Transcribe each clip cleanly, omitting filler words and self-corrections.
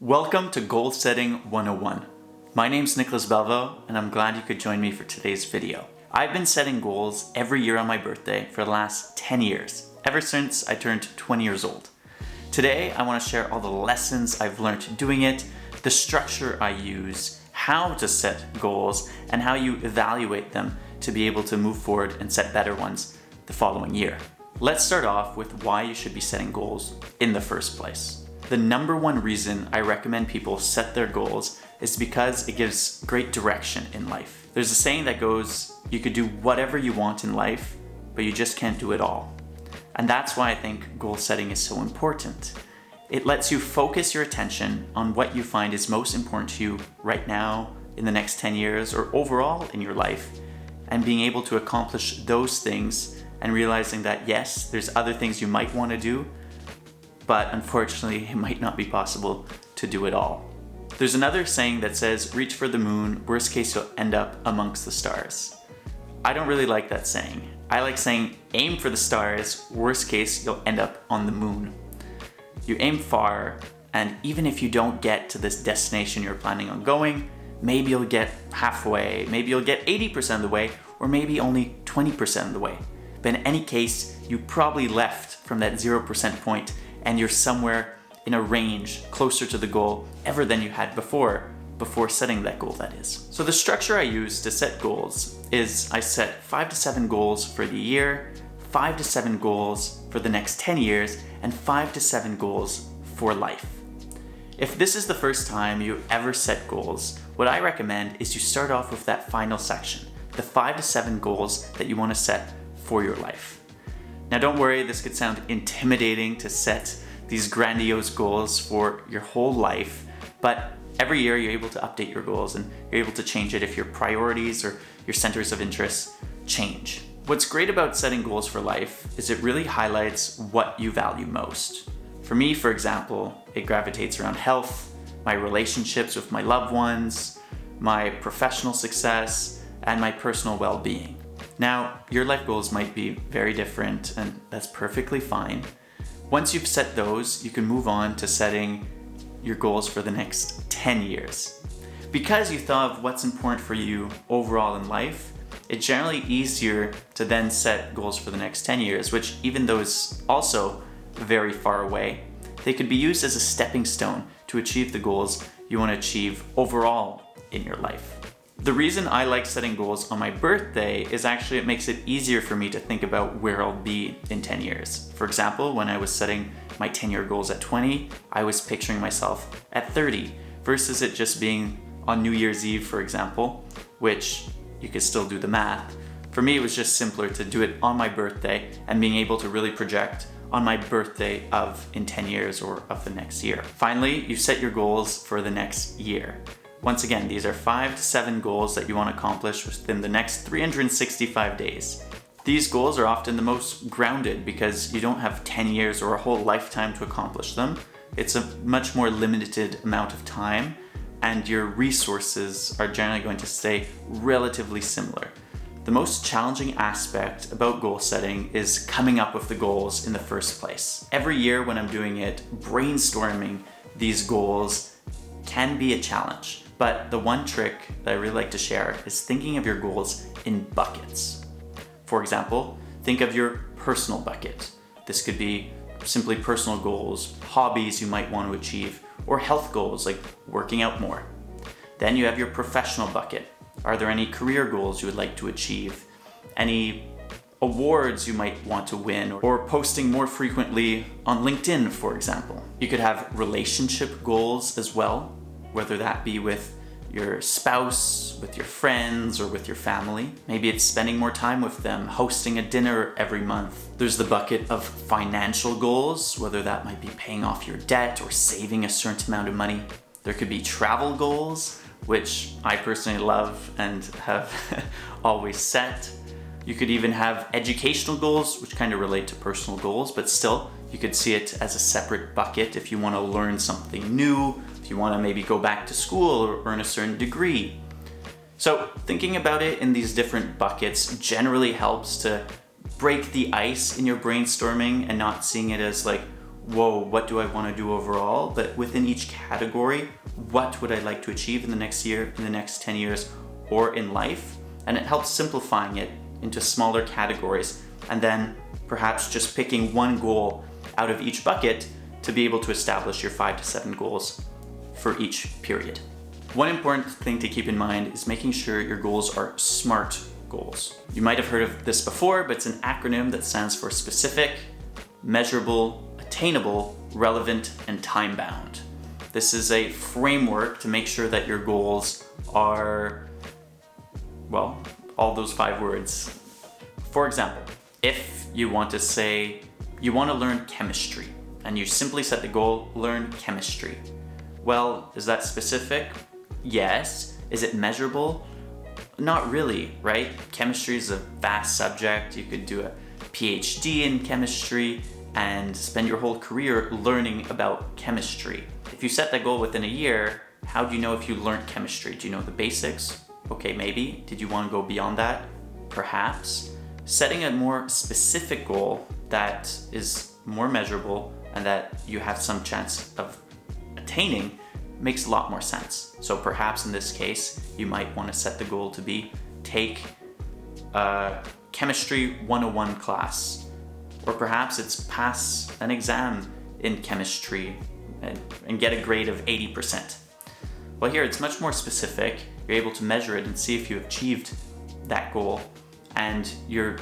Welcome to Goal Setting 101. My name's Nicholas Belvo, and I'm glad you could join me for today's video. I've been setting goals every year on my birthday for the last 10 years, ever since I turned 20 years old. Today, I want to share all the lessons I've learned doing it, the structure I use, how to set goals, and how you evaluate them to be able to move forward and set better ones the following year. Let's start off with why you should be setting goals in the first place. The number one reason I recommend people set their goals is because it gives great direction in life. There's a saying that goes, you could do whatever you want in life, but you just can't do it all. And that's why I think goal setting is so important. It lets you focus your attention on what you find is most important to you right now, in the next 10 years, or overall in your life, and being able to accomplish those things and realizing that yes, there's other things you might want to do, but unfortunately, it might not be possible to do it all. There's another saying that says, reach for the moon, worst case you'll end up amongst the stars. I don't really like that saying. I like saying, aim for the stars, worst case you'll end up on the moon. You aim far, and even if you don't get to this destination you're planning on going, maybe you'll get halfway, maybe you'll get 80% of the way, or maybe only 20% of the way. But in any case, you probably left from that 0% point and you're somewhere in a range closer to the goal ever than you had before setting that goal, that is. So the structure I use to set goals is I set 5 to 7 goals for the year, 5 to 7 goals for the next 10 years, and 5 to 7 goals for life. If this is the first time you ever set goals, what I recommend is you start off with that final section, the 5 to 7 goals that you want to set for your life. Now don't worry, this could sound intimidating to set these grandiose goals for your whole life, but every year you're able to update your goals and you're able to change it if your priorities or your centers of interest change. What's great about setting goals for life is it really highlights what you value most. For me, for example, it gravitates around health, my relationships with my loved ones, my professional success, and my personal well-being. Now, your life goals might be very different, and that's perfectly fine. Once you've set those, you can move on to setting your goals for the next 10 years. Because you thought of what's important for you overall in life, it's generally easier to then set goals for the next 10 years, which even though is also very far away, they could be used as a stepping stone to achieve the goals you want to achieve overall in your life. The reason I like setting goals on my birthday is actually it makes it easier for me to think about where I'll be in 10 years. For example, when I was setting my 10-year goals at 20, I was picturing myself at 30 versus it just being on New Year's Eve, for example, which you could still do the math. For me, it was just simpler to do it on my birthday and being able to really project on my birthday of in 10 years or of the next year. Finally, you set your goals for the next year. Once again, these are 5 to 7 goals that you want to accomplish within the next 365 days. These goals are often the most grounded because you don't have 10 years or a whole lifetime to accomplish them. It's a much more limited amount of time, and your resources are generally going to stay relatively similar. The most challenging aspect about goal setting is coming up with the goals in the first place. Every year when I'm doing it, brainstorming these goals can be a challenge. But the one trick that I really like to share is thinking of your goals in buckets. For example, think of your personal bucket. This could be simply personal goals, hobbies you might want to achieve, or health goals like working out more. Then you have your professional bucket. Are there any career goals you would like to achieve? Any awards you might want to win, or posting more frequently on LinkedIn, for example? You could have relationship goals as well, whether that be with your spouse, with your friends, or with your family. Maybe it's spending more time with them, hosting a dinner every month. There's the bucket of financial goals, whether that might be paying off your debt or saving a certain amount of money. There could be travel goals, which I personally love and have always set. You could even have educational goals, which kind of relate to personal goals, but still, you could see it as a separate bucket if you want to learn something new, if you want to maybe go back to school or earn a certain degree. So thinking about it in these different buckets generally helps to break the ice in your brainstorming and not seeing it as like whoa, what do I want to do overall? But within each category, what would I like to achieve in the next year, in the next 10 years, or in life? And it helps simplifying it into smaller categories, and then perhaps just picking one goal out of each bucket to be able to establish your 5 to 7 goals for each period. One important thing to keep in mind is making sure your goals are SMART goals. You might have heard of this before, but it's an acronym that stands for specific, measurable, attainable, relevant, and time-bound. This is a framework to make sure that your goals are, well, all those 5 words. For example, if you want to say you want to learn chemistry, and you simply set the goal, learn chemistry. Well, is that specific? Yes. Is it measurable? Not really, right? Chemistry is a vast subject. You could do a PhD in chemistry and spend your whole career learning about chemistry. If you set that goal within a year, how do you know if you learned chemistry? Do you know the basics? Okay, maybe. Did you want to go beyond that? Perhaps. Setting a more specific goal that is more measurable and that you have some chance of attaining makes a lot more sense. So perhaps in this case, you might want to set the goal to be take a Chemistry 101 class, or perhaps it's pass an exam in chemistry and get a grade of 80%. Well, here it's much more specific. You're able to measure it and see if you achieved that goal, and you're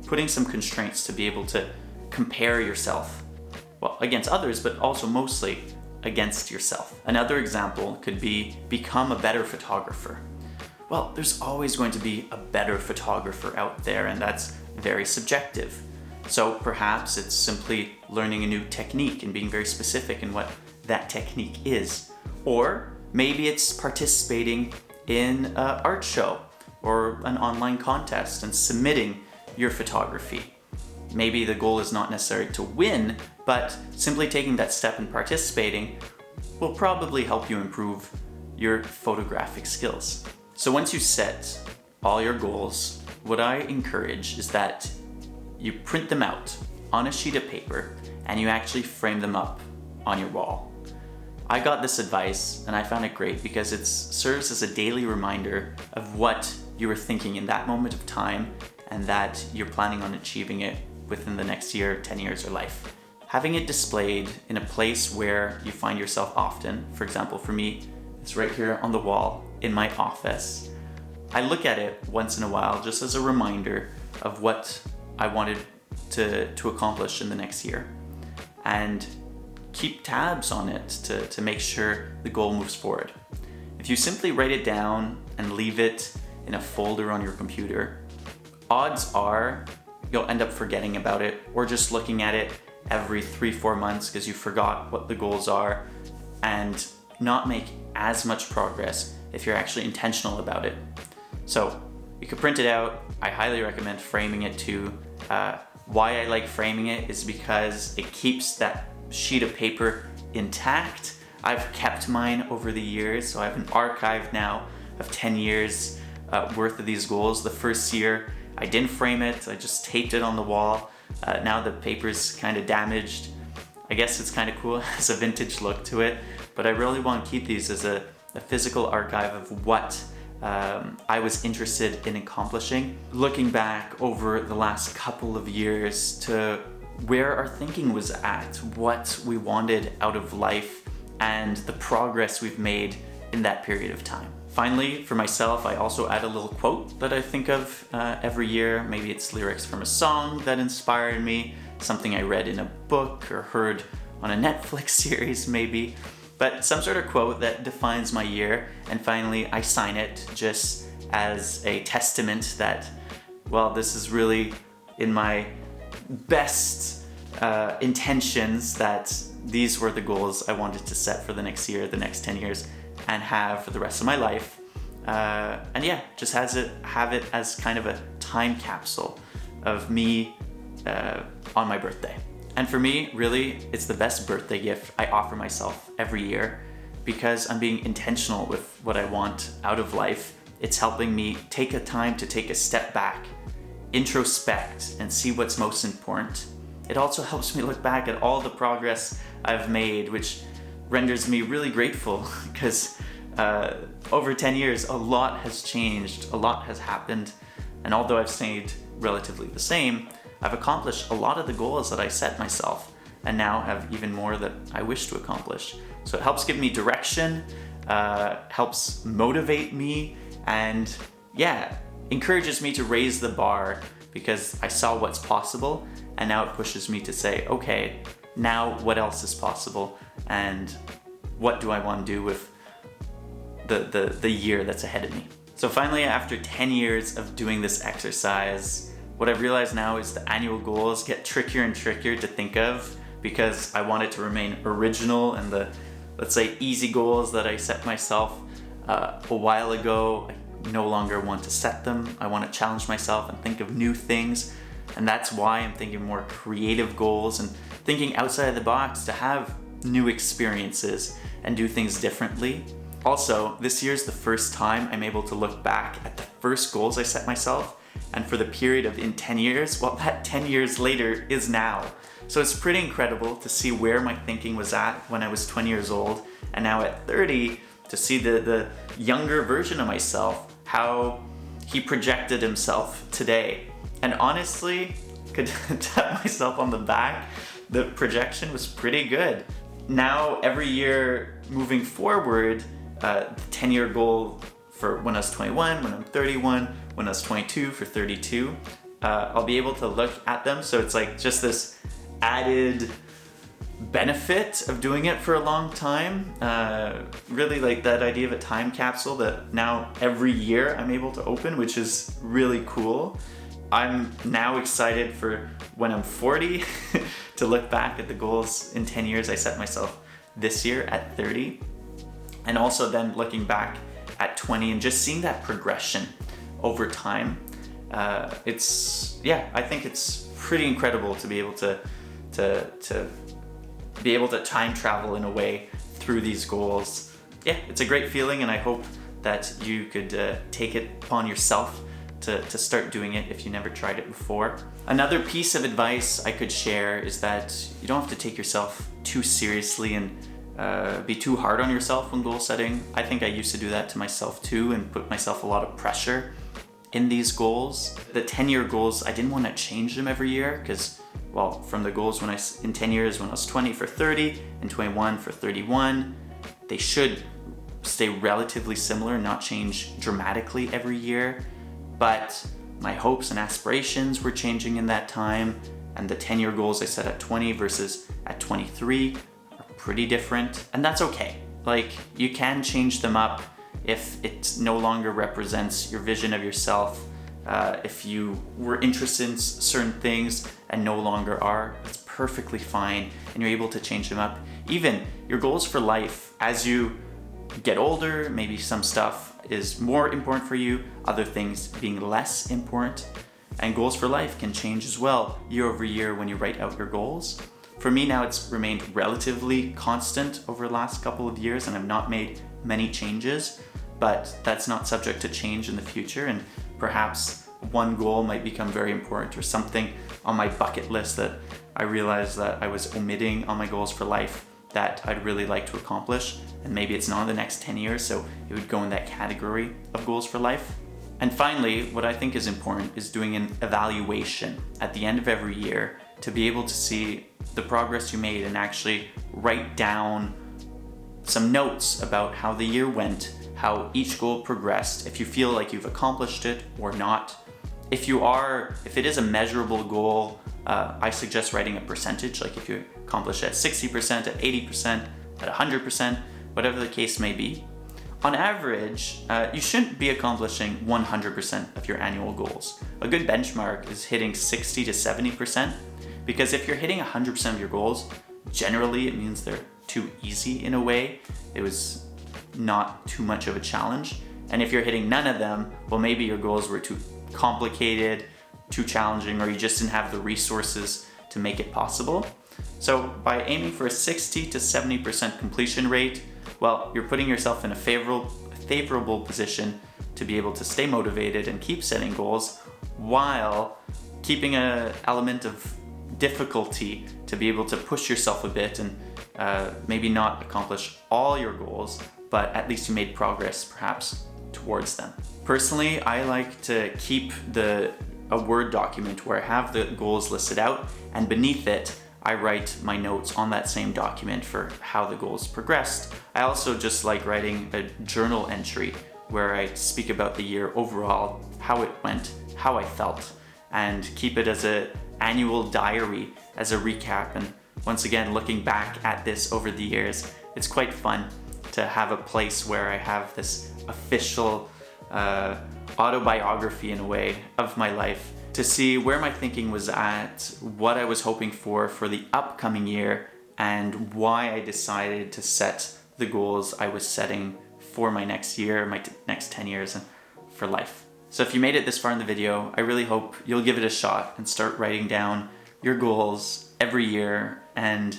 putting some constraints to be able to compare yourself, well, against others, but also mostly against yourself. Another example could be become a better photographer. Well, there's always going to be a better photographer out there, and that's very subjective. So perhaps it's simply learning a new technique and being very specific in what that technique is. Or maybe it's participating in an art show or an online contest and submitting your photography. Maybe the goal is not necessarily to win, but simply taking that step and participating will probably help you improve your photographic skills. So once you set all your goals, what I encourage is that you print them out on a sheet of paper and you actually frame them up on your wall. I got this advice and I found it great because it serves as a daily reminder of what you were thinking in that moment of time and that you're planning on achieving it within the next year, 10 years, or life. Having it displayed in a place where you find yourself often, for example, for me, it's right here on the wall in my office. I look at it once in a while just as a reminder of what I wanted to accomplish in the next year, and keep tabs on it to make sure the goal moves forward. If you simply write it down and leave it in a folder on your computer, odds are you'll end up forgetting about it or just looking at it every 3-4 months because you forgot what the goals are, and not make as much progress if you're actually intentional about it. So you could print it out. I highly recommend framing it too. Why I like framing it is because it keeps that sheet of paper intact. I've kept mine over the years, so I have an archive now of 10 years worth of these goals. The first year I didn't frame it, I just taped it on the wall. Now the paper's kind of damaged. I guess it's kind of cool, it has a vintage look to it, but I really want to keep these as a physical archive of what I was interested in accomplishing. Looking back over the last couple of years to where our thinking was at, what we wanted out of life, and the progress we've made in that period of time. Finally, for myself, I also add a little quote that I think of every year. Maybe it's lyrics from a song that inspired me, something I read in a book or heard on a Netflix series maybe, but some sort of quote that defines my year. And finally, I sign it just as a testament that, well, this is really in my best intentions, that these were the goals I wanted to set for the next year, the next 10 years, and have for the rest of my life. And yeah, just have it as kind of a time capsule of me on my birthday. And for me, really, it's the best birthday gift I offer myself every year because I'm being intentional with what I want out of life. It's helping me take a time to take a step back, introspect, and see what's most important, it also helps me look back at all the progress I've made, which renders me really grateful because over 10 years, a lot has changed, a lot has happened, and although I've stayed relatively the same, I've accomplished a lot of the goals that I set myself, and now have even more that I wish to accomplish. So it helps give me direction, helps motivate me, and yeah, encourages me to raise the bar because I saw what's possible, and now it pushes me to say, okay, now what else is possible, and what do I want to do with the year that's ahead of me. So finally, after 10 years of doing this exercise, what I've realized now is the annual goals get trickier and trickier to think of because I want it to remain original, and the, let's say, easy goals that I set myself a while ago, I no longer want to set them. I want to challenge myself and think of new things, and that's why I'm thinking more creative goals and thinking outside of the box to have new experiences and do things differently. Also, this year's the first time I'm able to look back at the first goals I set myself, and for the period of in 10 years, well, that 10 years later is now. So it's pretty incredible to see where my thinking was at when I was 20 years old, and now at 30, to see the younger version of myself, how he projected himself today. And honestly, could tap myself on the back, the projection was pretty good. Now, every year moving forward, the 10-year goal for when I was 21, when I'm 31, when I was 22 for 32, I'll be able to look at them. So it's like just this added benefit of doing it for a long time. Really like that idea of a time capsule that now every year I'm able to open, which is really cool. I'm now excited for when I'm 40 to look back at the goals in 10 years I set myself this year at 30. And also then looking back at 20 and just seeing that progression over time. I think it's pretty incredible to be able to be able to time travel in a way through these goals. Yeah, it's a great feeling, and I hope that you could take it upon yourself to start doing it if you never tried it before. Another piece of advice I could share is that you don't have to take yourself too seriously and be too hard on yourself when goal setting. I think I used to do that to myself too and put myself a lot of pressure in these goals. The 10-year goals, I didn't want to change them every year because, well, from the goals in 10 years when I was 20 for 30 and 21 for 31, they should stay relatively similar and not change dramatically every year. But my hopes and aspirations were changing in that time, and the 10-year goals I set at 20 versus at 23 are pretty different, and that's okay. Like, you can change them up if it no longer represents your vision of yourself. If you were interested in certain things and no longer are, that's perfectly fine, and you're able to change them up. Even your goals for life, as you get older, maybe some stuff is more important for you, other things being less important, and goals for life can change as well year over year when you write out your goals. For me now, it's remained relatively constant over the last couple of years, and I've not made many changes, but that's not subject to change in the future, and perhaps one goal might become very important, or something on my bucket list that I realized that I was omitting on my goals for life that I'd really like to accomplish, and maybe it's not in the next 10 years, so it would go in that category of goals for life. And finally, what I think is important is doing an evaluation at the end of every year to be able to see the progress you made and actually write down some notes about how the year went, how each goal progressed, if you feel like you've accomplished it or not. If it is a measurable goal, I suggest writing a percentage, like if you accomplish it at 60%, at 80%, at 100%, whatever the case may be. On average, you shouldn't be accomplishing 100% of your annual goals. A good benchmark is hitting 60 to 70%, because if you're hitting 100% of your goals, generally it means they're too easy in a way. It was not too much of a challenge. And if you're hitting none of them, well, maybe your goals were too complicated, too challenging, or you just didn't have the resources to make it possible. So by aiming for a 60 to 70% completion rate, well, you're putting yourself in a favorable position to be able to stay motivated and keep setting goals while keeping an element of difficulty to be able to push yourself a bit and maybe not accomplish all your goals, but at least you made progress perhaps towards them. Personally, I like to keep a Word document where I have the goals listed out, and beneath it, I write my notes on that same document for how the goals progressed. I also just like writing a journal entry where I speak about the year overall, how it went, how I felt, and keep it as an annual diary, as a recap. And once again, looking back at this over the years, it's quite fun to have a place where I have this official autobiography in a way of my life, to see where my thinking was at, what I was hoping for the upcoming year, and why I decided to set the goals I was setting for my next year, my next 10 years, and for life. So if you made it this far in the video, I really hope you'll give it a shot and start writing down your goals every year and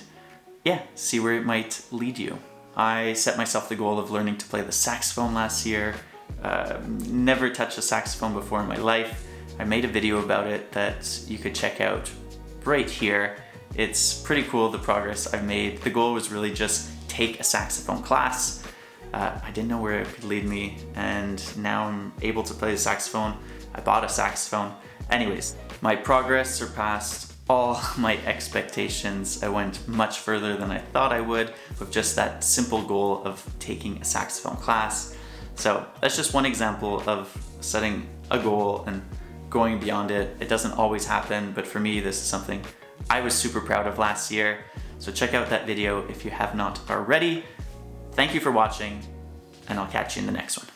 see where it might lead you. I set myself the goal of learning to play the saxophone last year. Never touched a saxophone before in my life. I made a video about it that you could check out right here. It's pretty cool, the progress I've made. The goal was really just take a saxophone class. I didn't know where it could lead me, and now I'm able to play the saxophone. I bought a saxophone. Anyways, my progress surpassed all my expectations. I went much further than I thought I would with just that simple goal of taking a saxophone class. So that's just one example of setting a goal and going beyond it. It doesn't always happen, but for me, this is something I was super proud of last year. So check out that video if you have not already. Thank you for watching, and I'll catch you in the next one.